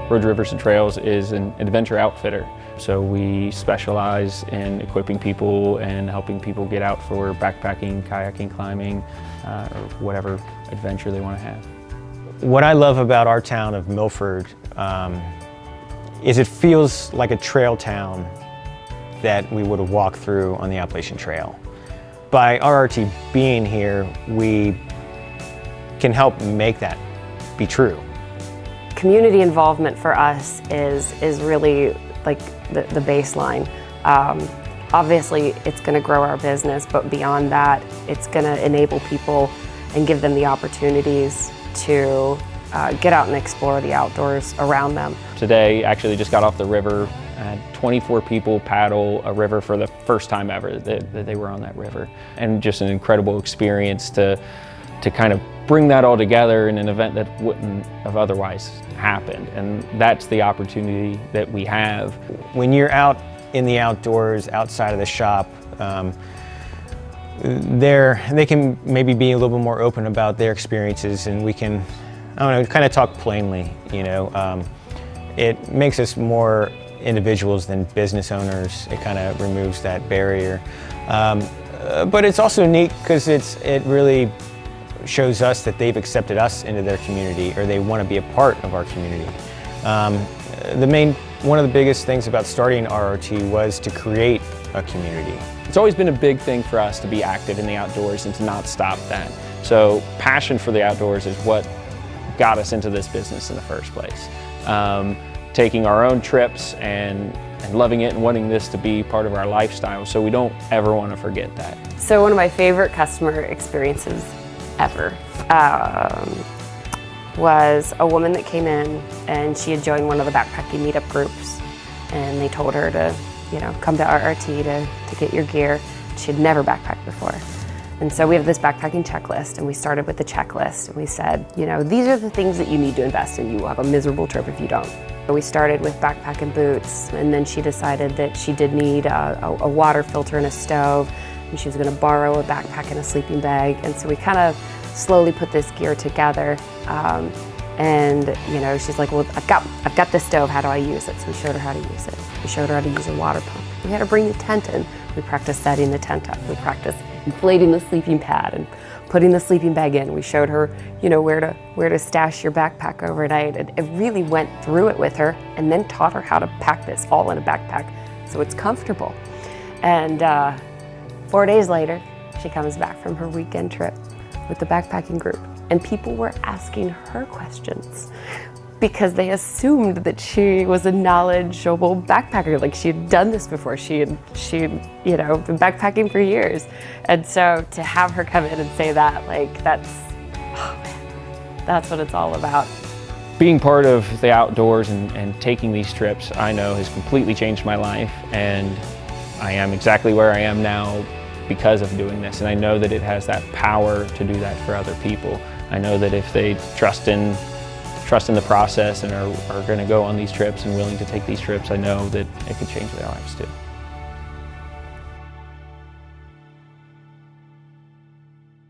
Roads, Rivers, and Trails is an adventure outfitter. So we specialize in equipping people and helping people get out for backpacking, kayaking, climbing, or whatever adventure they want to have. What I love about our town of Milford is it feels like a trail town that we would have walked through on the Appalachian Trail. By RRT being here, we can help make that be true. Community involvement for us is really like the baseline. Obviously, it's going to grow our business, but beyond that, it's going to enable people and give them the opportunities to get out and explore the outdoors around them. Today, actually just got off the river. I had 24 people paddle a river for the first time ever that they were on that river. And just an incredible experience to kind of bring that all together in an event that wouldn't have otherwise happened. And that's the opportunity that we have. When you're out in the outdoors, outside of the shop, they can maybe be a little bit more open about their experiences, and we can, I don't know, kind of talk plainly, you know. It makes us more individuals than business owners. It kind of removes that barrier. But it's also neat because it really shows us that they've accepted us into their community, or they want to be a part of our community. One of the biggest things about starting RRT was to create a community. It's always been a big thing for us to be active in the outdoors and to not stop that. So passion for the outdoors is what got us into this business in the first place. Taking our own trips and loving it and wanting this to be part of our lifestyle, so we don't ever want to forget that. So one of my favorite customer experiences ever was a woman that came in, and she had joined one of the backpacking meetup groups, and they told her to, you know, come to RRT to get your gear. She had never backpacked before. And so we have this backpacking checklist, and we started with the checklist, and we said, you know, these are the things that you need to invest in. You will have a miserable trip if you don't. We started with backpacking boots, and then she decided that she did need a water filter and a stove, and she was going to borrow a backpack and a sleeping bag. And so we kind of slowly put this gear together. And you know, she's like, well, I've got this stove, how do I use it? So we showed her how to use it. We showed her how to use a water pump. We had to bring the tent in. We practiced setting the tent up. We practiced inflating the sleeping pad and putting the sleeping bag in. We showed her, you know, where to stash your backpack overnight. And it really went through it with her, and then taught her how to pack this all in a backpack so it's comfortable. And 4 days later, she comes back from her weekend trip with the backpacking group, and people were asking her questions because they assumed that she was a knowledgeable backpacker, like she had done this before. She had, you know, been backpacking for years. And so to have her come in and say that, like, that's what it's all about. Being part of the outdoors and taking these trips, I know, has completely changed my life, and I am exactly where I am now because of doing this. And I know that it has that power to do that for other people. I know that if they trust in the process and are going to go on these trips and willing to take these trips, I know that it could change their lives too.